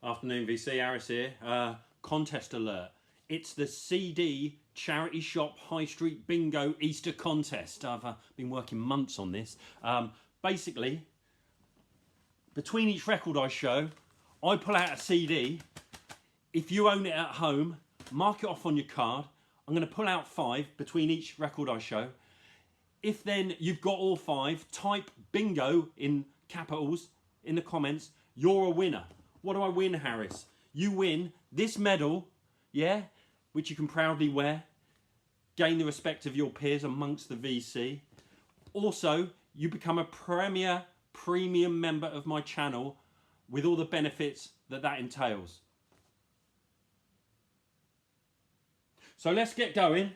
Afternoon VC, Harris here. Contest alert. It's the CD Charity Shop High Street Bingo Easter Contest. I've been working months on this. Basically, between each record I show, I pull out a CD. If you own it at home, mark it off on your card. I'm going to pull out 5 between each record I show. If then you've got all 5, type bingo in capitals in the comments. You're a winner. What do I win, Harris? You win this medal, yeah, which you can proudly wear. Gain the respect of your peers amongst the VC. Also, you become a premium member of my channel with all the benefits that entails. So let's get going.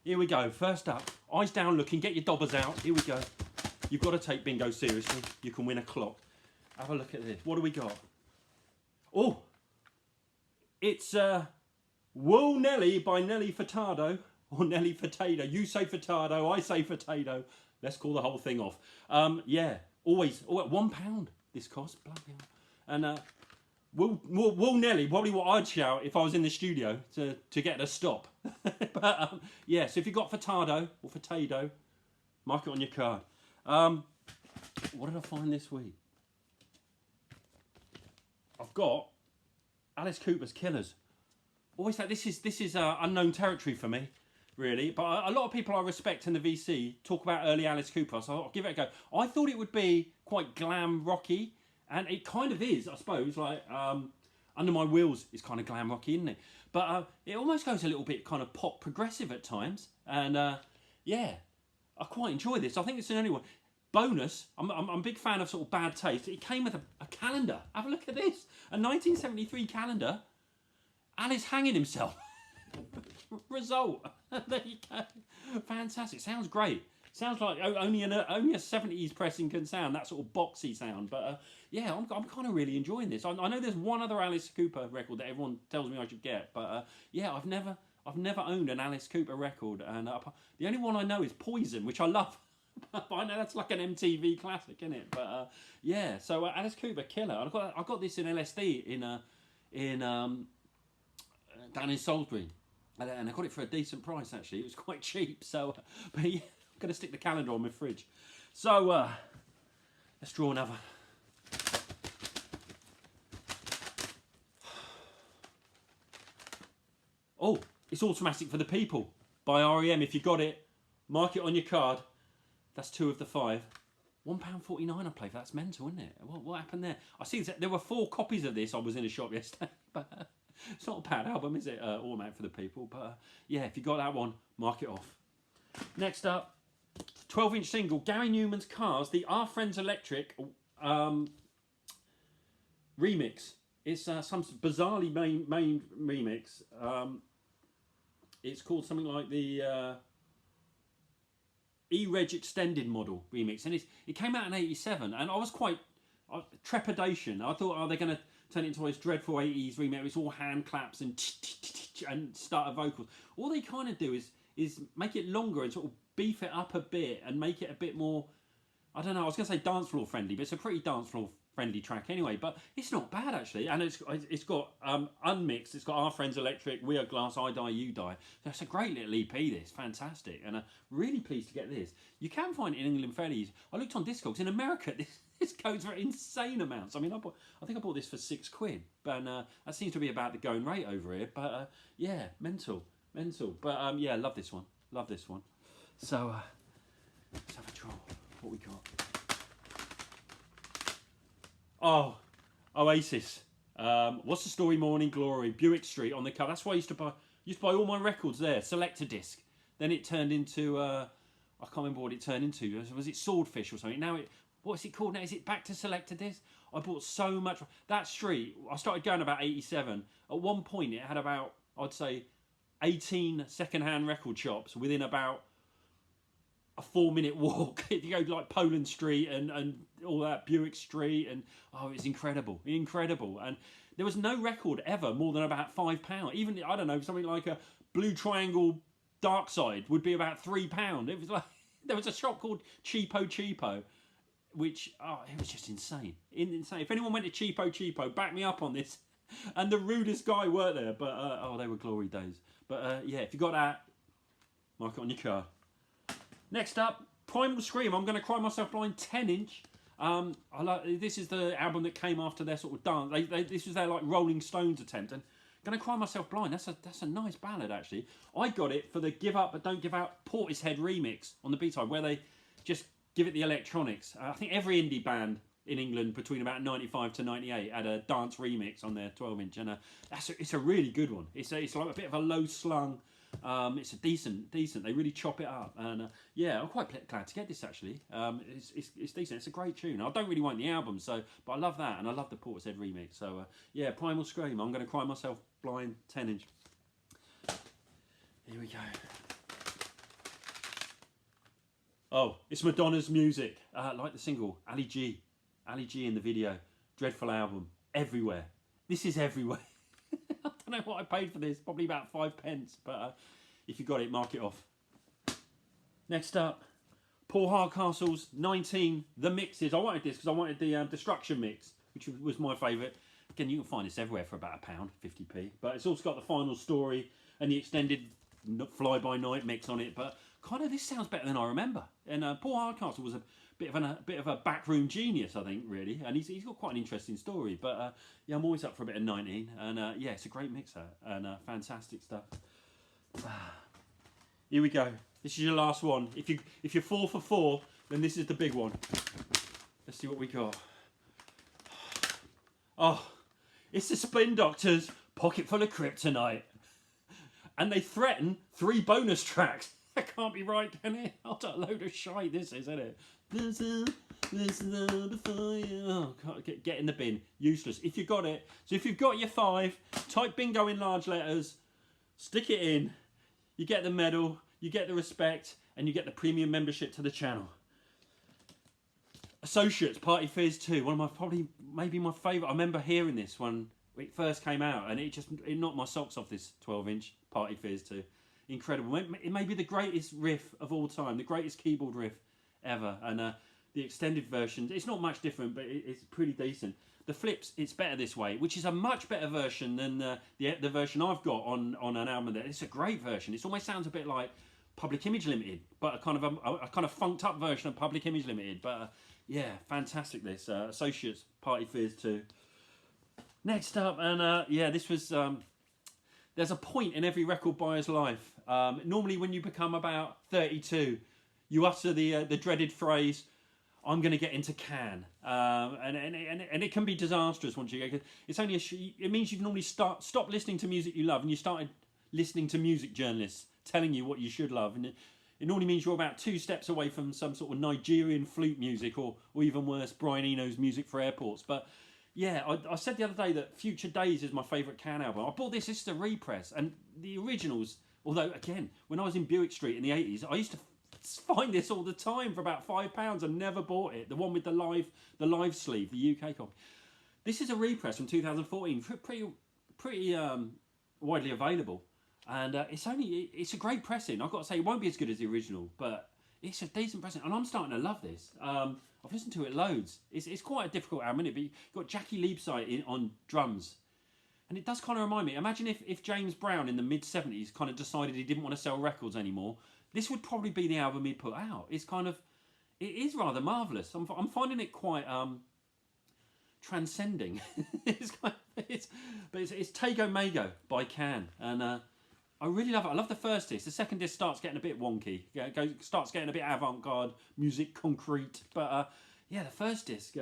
Here we go. First up, eyes down looking, get your dobbers out. Here we go. You've got to take bingo seriously. You can win a clock. Have a look at this. What do we got? Oh, it's Whoa Nelly by Nelly Furtado, or Nelly Furtado. You say Furtado, I say Furtado. Let's call the whole thing off. Yeah, always, £1 this cost, bloody hell. And Whoa Nelly, probably what I'd shout if I was in the studio to get a stop. But yeah, so if you've got Furtado or Furtado, mark it on your card. What did I find this week? I've got Alice Cooper's Killers. Always like this is unknown territory for me, really. But a lot of people I respect in the VC talk about early Alice Cooper, so I'll give it a go. I thought it would be quite glam rocky, and it kind of is, I suppose. Like Under My Wheels is kind of glam rocky, isn't it? But it almost goes a little bit kind of pop progressive at times, and yeah, I quite enjoy this. I think it's the only one. Bonus, I'm a big fan of sort of Bad Taste. It came with a calendar. Have a look at this. A 1973 calendar. Alice hanging himself. Result. There you go. Fantastic. Sounds great. Sounds like only a 70s pressing can sound, that sort of boxy sound. But yeah, I'm kind of really enjoying this. I know there's one other Alice Cooper record that everyone tells me I should get. But yeah, I've never owned an Alice Cooper record. And the only one I know is Poison, which I love. I know that's like an MTV classic, isn't it? But yeah, so Alice Cooper, Killer. I got this in LSD down in Salisbury, and I got it for a decent price actually. It was quite cheap. So, but yeah, I'm gonna stick the calendar on my fridge. So let's draw another. Oh, it's Automatic for the People by REM. If you got it, mark it on your card. That's 2 of the 5. £1.49 I played for. That's mental, isn't it? What happened there? I see there were 4 copies of this. I was in a shop yesterday. But it's not a bad album, is it? Automatic for the People. But yeah, if you got that one, mark it off. Next up, 12-inch single, Gary Numan's Cars, the Our Friends Electric remix. It's some bizarrely main remix. It's called something like the E-Reg Extended Model remix, and it came out in '87, and I was quite trepidation. I thought, they're going to turn it into this dreadful '80s remix. It's all hand claps and starter vocals. All they kind of do is make it longer and sort of beef it up a bit and make it a bit more. I don't know. I was going to say dance floor friendly, but it's a pretty dance floor friendly track anyway. But it's not bad actually, and it's got unmixed. It's got Our Friends Electric, We Are Glass, I Die, You Die. So it's a great little EP. This fantastic, and really pleased to get this. You can find it in England fairly easy. I looked on Discogs in America. This goes for insane amounts. I mean, I think I bought this for £6, but that seems to be about the going rate over here. But yeah, mental. But yeah, love this one. So let's have a draw. What we got? Oh, Oasis. What's the Story? Morning Glory. Buick Street on the cover. That's why I used to buy all my records there. Selector disc. Then it turned into I can't remember what it turned into. Was it Swordfish or something? Now what's it called now? Is it back to selector disc? I bought so much. That street, I started going about '87. At one point, it had about, I'd say, 18 second-hand record shops within about a 4-minute walk. If you go like Poland Street and all that, Buick Street, and it was incredible. And there was no record ever more than about £5. Even, I don't know, something like a Blue Triangle Dark Side would be about £3. It was like, there was a shop called Cheapo, which, it was just insane. If anyone went to Cheapo, back me up on this. and the rudest guy worked there. But oh, they were glory days. But yeah, if you got that, mark it on your card. Next up, Primal Scream. I'm going to cry myself blind 10-inch. This is the album that came after their sort of dance. This was their like Rolling Stones attempt, and Gonna Cry Myself Blind. That's a nice ballad actually. I got it for the Give Up But Don't Give Out Portishead remix on the B-side, where they just give it the electronics. I think every indie band in England between about 95 to 98 had a dance remix on their 12-inch, and it's a really good one. It's like a bit of a low slung. It's a decent. They really chop it up, and yeah, I'm quite glad to get this actually. It's decent. It's a great tune. I don't really want the album, but I love that, and I love the Portishead remix. So yeah, Primal Scream. I'm Gonna Cry Myself Blind 10-inch. Here we go. Oh, it's Madonna's music. Like the single Ali G in the video. Dreadful album. Everywhere. This is everywhere. I don't know what I paid for this, probably about 5p, but if you got it, mark it off. Next up, Paul Hardcastle's 19, The Mixes. I wanted this because I wanted the Destruction mix, which was my favourite. Again, you can find this everywhere for about £1, 50p, but it's also got the final story and the extended fly-by-night mix on it, but kind of this sounds better than I remember. And Paul Hardcastle was a bit of a backroom genius, I think, really, and he's got quite an interesting story. But yeah, I'm always up for a bit of 19, and yeah, it's a great mixer and fantastic stuff. Here we go. This is your last one. If you're 4 for 4, then this is the big one. Let's see what we got. Oh, it's the Spin Doctors' Pocket Full of Kryptonite, and they threaten 3 bonus tracks. That can't be right, can it? What a load of shite this is, isn't it? This is before you. Oh, God, get in the bin. Useless. If you got it. So if you've got your 5, type bingo in large letters, stick it in, you get the medal, you get the respect, and you get the premium membership to the channel. Associates, Party Fizz 2. One of maybe my favourite. I remember hearing this when it first came out, and it knocked my socks off, this 12-inch Party Fizz 2. Incredible. It may be the greatest riff of all time, the greatest keyboard riff ever, and the extended version, it's not much different, but it's pretty decent. The flips, it's better this way, which is a much better version than the version I've got on an album. It's a great version. It almost sounds a bit like Public Image Limited, but a kind of funked up version of Public Image Limited. But yeah, fantastic. This Associates, Party Fizz 2. Next up, and yeah, this was. There's a point in every record buyer's life. Normally, when you become about 32, you utter the dreaded phrase, "I'm going to get into Can," and it can be disastrous once you get. It's only it means you've normally stopped listening to music you love, and you started listening to music journalists telling you what you should love, and it normally means you're about 2 steps away from some sort of Nigerian flute music, or even worse, Brian Eno's Music for Airports. But yeah, I said the other day that Future Days is my favourite Can album. I bought this. This is a repress, and the originals. Although again, when I was in Buick Street in the 80s, I used to find this all the time for about £5 and never bought it. The one with the live sleeve, the UK copy. This is a repress from 2014, pretty widely available, and it's a great pressing. I've got to say, it won't be as good as the original, but it's a decent pressing, and I'm starting to love this. I've listened to it loads. It's quite a difficult album, isn't it? But you've got Jackie Liebsite on drums. And it does kind of remind me, imagine if James Brown in the mid-70s kind of decided he didn't want to sell records anymore. This would probably be the album he'd put out. It is rather marvellous. I'm finding it quite transcending. It's Tego Mago by Can, and I really love it. I love the first disc. The second disc starts getting a bit wonky. Starts getting a bit avant-garde, music concrete. But yeah, the first disc,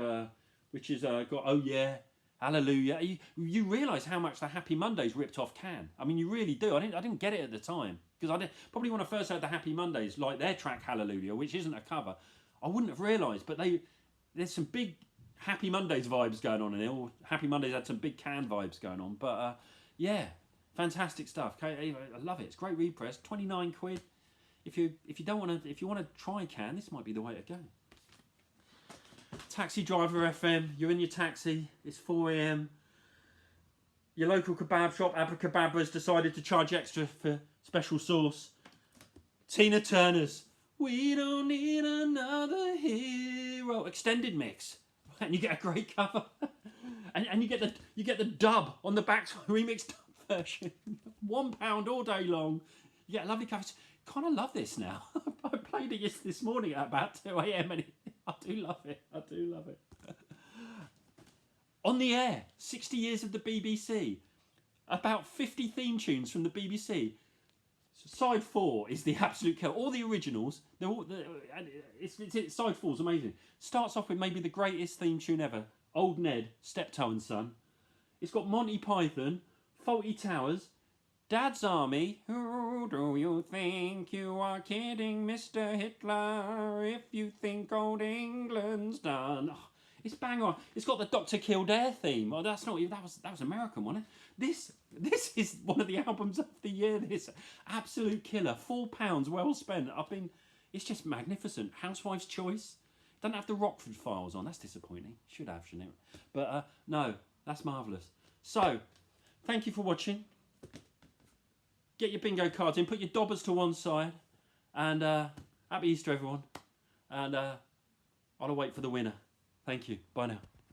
which is got Oh Yeah, Hallelujah. You realise how much the Happy Mondays ripped off Can. I mean, you really do. I didn't get it at the time, because probably when I first heard the Happy Mondays, like their track Hallelujah, which isn't a cover, I wouldn't have realised. But there's some big Happy Mondays vibes going on in it. Or Happy Mondays had some big Can vibes going on. But yeah, fantastic stuff. I love it. It's great repress. 29 quid. If you want to try Can, this might be the way to go. Taxi Driver FM, you're in your taxi, it's 4 AM. Your local kebab shop, Abracadabra's, decided to charge extra for special sauce. Tina Turner's We Don't Need Another Hero extended mix. and you get a great cover, and you get the dub on the back, remixed dub version. £1 all day long. You get a lovely cover. Kind of love this now. I played it this morning at about 2 a.m. and I do love it. I do love it. On the Air, 60 years of the BBC. About 50 theme tunes from the BBC. Side 4 is the absolute killer. All the originals, side 4 is amazing. Starts off with maybe the greatest theme tune ever. Old Ned, Steptoe and Son. It's got Monty Python, Fawlty Towers, Dad's Army. Who do you think you are kidding, Mr. Hitler, if you think old England's done? Oh, it's bang on. It's got the Dr. Kildare theme. Oh, that's not even, that was American, wasn't it? This is one of the albums of the year. This absolute killer. £4 well spent. It's just magnificent. Housewife's Choice. Doesn't have the Rockford Files on. That's disappointing. Should have, shouldn't it? But no, that's marvellous. So, thank you for watching. Get your bingo cards in. Put your dobbers to one side. And happy Easter, everyone. And I'll wait for the winner. Thank you. Bye now.